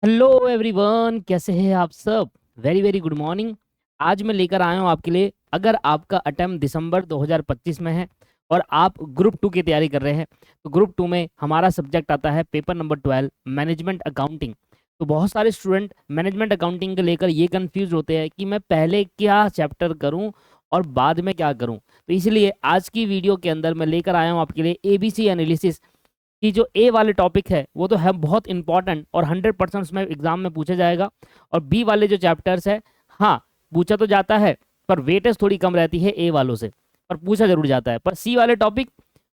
Hello everyone, कैसे हैं आप सब। Very very good morning. आज मैं लेकर आया हूँ आपके लिए, अगर आपका अटेम्प्ट दिसंबर 2025 में है और आप ग्रुप टू की तैयारी कर रहे हैं, तो ग्रुप टू में हमारा सब्जेक्ट आता है पेपर नंबर 12, मैनेजमेंट अकाउंटिंग। तो बहुत सारे स्टूडेंट मैनेजमेंट अकाउंटिंग को लेकर ये कंफ्यूज होते हैं कि मैं पहले क्या चैप्टर करूँ और बाद में क्या करूँ। तो इसलिए आज की वीडियो के अंदर मैं लेकर आया हूँ आपके लिए एबीसी एनालिसिस कि जो ए वाले टॉपिक है वो तो है बहुत इंपॉर्टेंट और 100% उसमें एग्जाम में पूछा जाएगा। और बी वाले जो चैप्टर्स है, हाँ, पूछा तो जाता है पर वेटेज थोड़ी कम रहती है ए वालों से, पर पूछा जरूर जाता है। पर सी वाले टॉपिक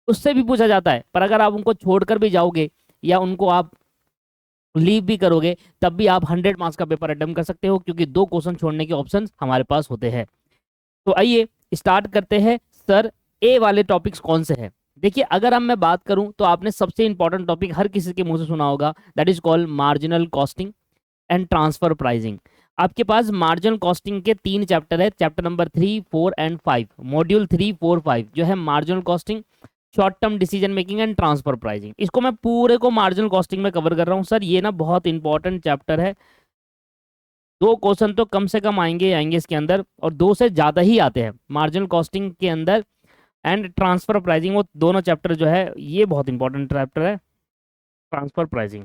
उससे भी पूछा जाता है, पर अगर आप उनको छोड़कर भी जाओगे या उनको आप लीव भी करोगे तब भी आप 100 मार्क्स का पेपर अटेम्प्ट कर सकते हो, क्योंकि 2 क्वेश्चन छोड़ने के ऑप्शन हमारे पास होते हैं। तो आइए स्टार्ट करते हैं। सर, ए वाले टॉपिक्स कौन से हैं। देखिए, अगर अब मैं बात करूं तो आपने सबसे इंपॉर्टेंट टॉपिक हर किसी के मुंह से सुना होगा, that is called marginal costing and transfer pricing. आपके पास मार्जिनल कॉस्टिंग के 3 चैप्टर है, चैप्टर नंबर 3, 4 एंड 5, मॉड्यूल 3, 4, 5 जो है marginal costing, short term decision making and transfer pricing. इसको मैं पूरे को मार्जिनल कॉस्टिंग में कवर कर रहा हूँ। सर, ये ना बहुत इंपॉर्टेंट चैप्टर है, 2 क्वेश्चन तो कम से कम आएंगे आएंगे इसके अंदर, और 2 से ज़्यादा ही आते हैं मार्जिनल कॉस्टिंग के अंदर। एंड ट्रांसफर प्राइसिंग, वो दोनों चैप्टर जो है ये बहुत इंपॉर्टेंट चैप्टर है, ट्रांसफर प्राइसिंग।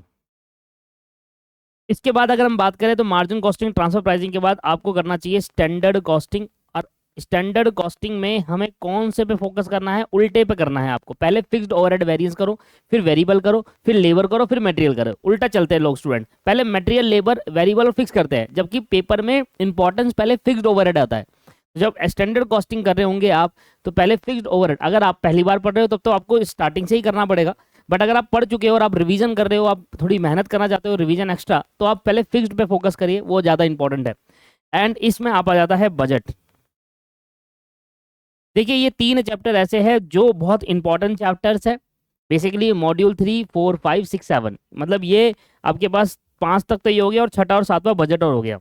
इसके बाद अगर हम बात करें तो मार्जिन कॉस्टिंग ट्रांसफर प्राइसिंग के बाद आपको करना चाहिए स्टैंडर्ड कॉस्टिंग। और स्टैंडर्ड कॉस्टिंग में हमें कौन से पे फोकस करना है, उल्टे पे करना है आपको। पहले फिक्स्ड ओवरहेड वेरिएंस करो, फिर वेरिएबल करो, फिर लेबर करो, फिर मटेरियल करो। उल्टा चलते हैं लोग स्टूडेंट, पहले मटेरियल, लेबर, वेरिएबल और फिक्स करते हैं, जबकि पेपर में इंपॉर्टेंस पहले फिक्स्ड ओवरहेड आता है। जब स्टैंडर्ड कॉस्टिंग कर रहे होंगे आप, तो पहले फिक्स्ड ओवरहेड, अगर आप पहली बार पढ़ रहे हो तब तो आपको स्टार्टिंग से ही करना पड़ेगा। बट अगर आप पढ़ चुके हो और आप रिवीजन कर रहे हो, आप थोड़ी मेहनत करना चाहते हो रिवीजन एक्स्ट्रा, तो आप पहले फिक्स्ड पे फोकस करिए, वो ज़्यादा इंपॉर्टेंट है। एंड इसमें आप आ जाता है बजट। देखिए, ये 3 चैप्टर ऐसे हैं जो बहुत इंपॉर्टेंट चैप्टर्स है। बेसिकली मॉड्यूल 3, 4, 5, 6, 7, मतलब ये आपके पास 5 तक तो ये हो गया, और छठा और सातवां बजट और हो गया।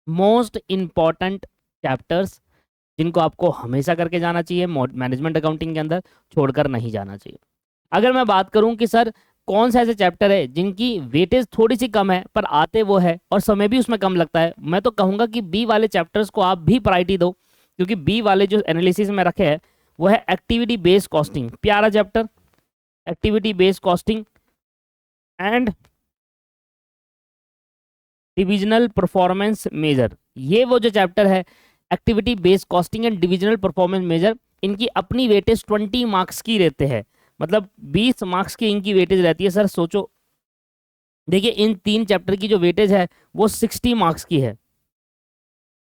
मोस्ट इंपॉर्टेंट चैप्टर्स जिनको आपको हमेशा करके जाना चाहिए मैनेजमेंट अकाउंटिंग के अंदर, छोड़कर नहीं जाना चाहिए। अगर मैं बात करूं कि सर कौन सा ऐसे चैप्टर है जिनकी वेटेज थोड़ी सी कम है पर आते वो है और समय भी उसमें कम लगता है, मैं तो कहूंगा कि बी वाले चैप्टर्स को आप भी प्रायोरिटी दो। क्योंकि बी वाले जो एनालिसिस में रखे हैं वो है एक्टिविटी बेस्ड कॉस्टिंग, प्यारा chapter, activity based costing and divisional performance measure. ये वो जो चैप्टर है, activity based costing and divisional performance measure, इनकी अपनी वेटेज 20 मार्क्स की रहते हैं, मतलब 20 मार्क्स की इनकी वेटेज रहती है। सर सोचो, देखिए इन 3 चैप्टर की जो वेटेज है वो 60 मार्क्स की है।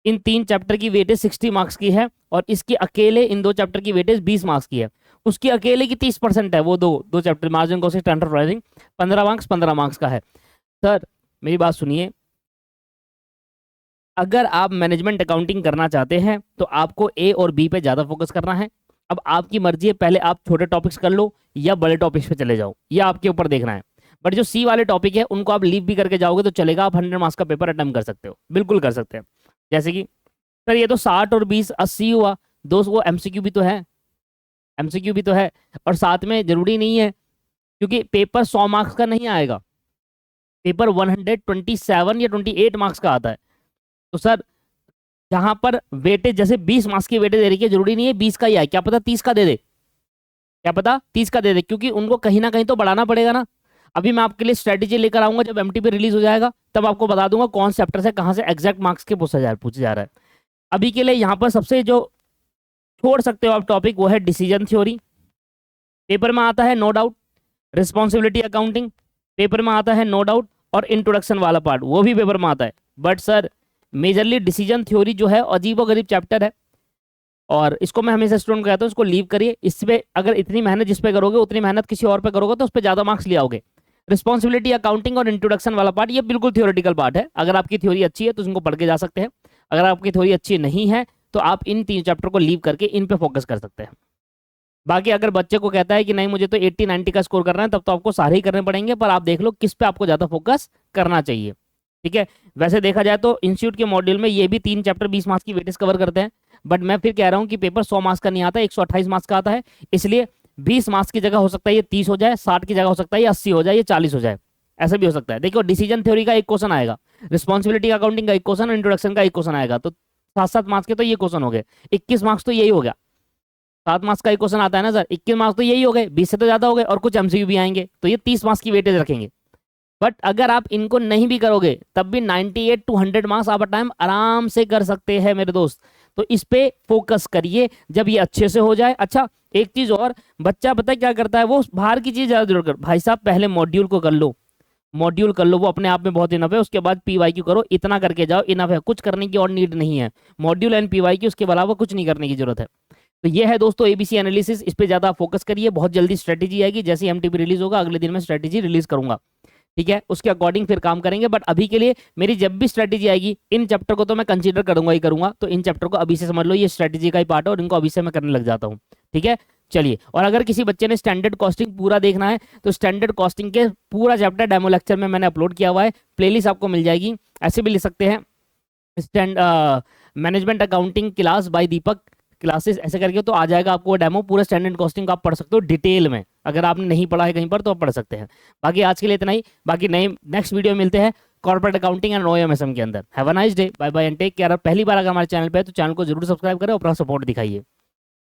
इन 3 चैप्टर की वेटेज 60 मार्क्स की है, और इसकी अकेले इन 2 चैप्टर की वेटेज 20 मार्क्स की है। उसकी अकेले की 30% है, वो दो दो chapter margin costing transfer pricing, 15 marks 15 marks का है। सर मेरी बात सुनिए, अगर आप मैनेजमेंट अकाउंटिंग करना चाहते हैं तो आपको ए और बी पे ज़्यादा फोकस करना है। अब आपकी मर्जी है, पहले आप छोटे टॉपिक्स कर लो या बड़े टॉपिक्स पे चले जाओ, या आपके ऊपर देखना है। बट जो सी वाले टॉपिक है उनको आप लीव भी करके जाओगे तो चलेगा, आप 100 मार्क्स का पेपर अटेम्प्ट कर सकते हो, बिल्कुल कर सकते हैं। जैसे कि सर ये तो 60 और 20 80 हुआ, दोस्त वो एमसीक्यू भी तो है, एमसीक्यू भी तो है। और साथ में जरूरी नहीं है, क्योंकि पेपर 100 मार्क्स का नहीं आएगा, पेपर 127 या 28 मार्क्स का आता है। तो सर जहां पर वेटेज जैसे 20 मार्क्स की वेटेज दे रही है, जरूरी नहीं है 20 का ही आए, क्या पता 30 का दे दे, क्या पता 30 का दे दे, क्योंकि उनको कहीं ना कहीं तो बढ़ाना पड़ेगा ना। अभी मैं आपके लिए स्ट्रेटेजी लेकर आऊंगा, जब एमटीपी रिलीज हो जाएगा तब आपको बता दूंगा कौन चैप्टर से कहाँ से एग्जैक्ट मार्क्स के पूछा जा रहा है। अभी के लिए यहाँ पर सबसे जो छोड़ सकते हो आप टॉपिक वो है डिसीजन थ्योरी, पेपर में आता है no doubt. Responsibility accounting paper में आता है नो डाउट, और इंट्रोडक्शन वाला पार्ट वो भी पेपर में आता है। But sir majorly decision theory जो है अजीबो गरीब चैप्टर है, और इसको मैं हमेशा स्टूडेंट को कहता हूँ इसको लीव करिए। इसमें अगर इतनी मेहनत जिस पे करोगे उतनी मेहनत किसी और पे करोगे तो उस पर ज़्यादा मार्क्स ले आओगे। रिस्पॉन्सिबिलिटी अकाउंटिंग और इंट्रोडक्शन वाला पार्ट ये बिल्कुल थियोरेटिकल पार्ट है, अगर आपकी थ्योरी अच्छी है तो इनको पढ़ के जा सकते हैं। अगर आपकी थ्योरी अच्छी नहीं है तो आप इन 3 चैप्टर को लीव करके इन पे फोकस कर सकते हैं। बाकी अगर बच्चे को कहता है कि नहीं मुझे तो 80 90 का स्कोर करना है, तब तो आपको सारे ही करने पड़ेंगे, पर आप देख लो किस पे आपको ज़्यादा फोकस करना चाहिए। ठीक है, वैसे देखा जाए तो इंस्टीट्यूट के मॉड्यूल में ये भी 3 चैप्टर 20 मार्क्स की वेटेज कवर करते हैं। बट मैं फिर कह रहा हूँ कि पेपर 100 मार्क्स का नहीं आता, 128 मार्क्स का आता है। इसलिए 20 मार्क्स की जगह हो सकता है ये 30 हो जाए, 60 की जगह हो सकता है ये 80 हो जाए, ये 40 हो जाए। ऐसा भी हो सकता है। देखो डिसीजन थ्योरी का एक क्वेश्चन आएगा, रिस्पॉन्सिबिलिटी अकाउंटिंग का एक क्वेश्चन, इंट्रोडक्शन का एक क्वेश्चन आएगा, तो 7-7 मार्क्स के तो ये क्वेश्चन हो गए, 21 मार्क्स तो यही हो गया। 7 मार्क्स का एक क्वेश्चन आता है ना सर, 21 मार्क्स तो यही हो गए, 20 से तो ज्यादा हो गए, और कुछ एमसीक्यू भी आएंगे, तो ये 30 मार्क्स की वेटेज रखेंगे। बट अगर आप इनको नहीं भी करोगे तब भी 98 to 100 मार्क्स आप टाइम आराम से कर सकते हैं मेरे दोस्त। तो इस पे फोकस करिए जब ये अच्छे से हो जाए। अच्छा एक चीज और, बच्चा पता है क्या करता है, वो बाहर की चीज ज्यादा जरूर कर, भाई साहब पहले मॉड्यूल को कर लो, मॉड्यूल कर लो, वो अपने आप में बहुत इनफ है, उसके बाद पीवाईक्यू करो, इतना करके जाओ इनफ है, कुछ करने की और नीड नहीं है, मॉड्यूल एंड पीवाईक्यू, उसके अलावा कुछ नहीं करने की जरूरत है। तो ये है दोस्तों एबीसी एनालिसिस, इस पे ज्यादा फोकस करिए, बहुत जल्दी स्ट्रेटेजी आएगी, जैसे एमटीपी रिलीज होगा अगले दिन मैं स्ट्रेटेजी रिलीज करूंगा, ठीक है, उसके अकॉर्डिंग फिर काम करेंगे। बट अभी के लिए मेरी जब भी स्ट्रेटेजी आएगी, इन चैप्टर को तो मैं कंसीडर करूंगा ही करूंगा, तो इन चैप्टर को अभी से समझ लो ये स्ट्रेटेजी का ही पार्ट है, और इनको अभी से मैं करने लग जाता हूँ, ठीक है। चलिए, और अगर किसी बच्चे ने स्टैंडर्ड कॉस्टिंग पूरा देखना है तो स्टैंडर्ड कॉस्टिंग के पूरा चैप्टर डेमो लेक्चर में मैंने अपलोड किया हुआ है, प्लेलिस्ट आपको मिल जाएगी, ऐसे भी लिख सकते हैं stand management accounting class by Deepak classes, ऐसे करके तो आ जाएगा आपको डेमो, पूरा स्टैंडर्ड कॉस्टिंग का आप पढ़ सकते हो डिटेल में, अगर आपने नहीं पढ़ा है कहीं पर तो आप पढ़ सकते हैं। बाकी आज के लिए इतना ही, बाकी नए नेक्स्ट वीडियो में मिलते हैं कॉर्पोरेट अकाउंटिंग एंड ओएमएसएम के अंदर। Have a nice day, bye bye and take care. पहली बार अगर हमारे चैनल पे है तो चैनल को जरूर सब्सक्राइब करें और अपना सपोर्ट दिखाइए।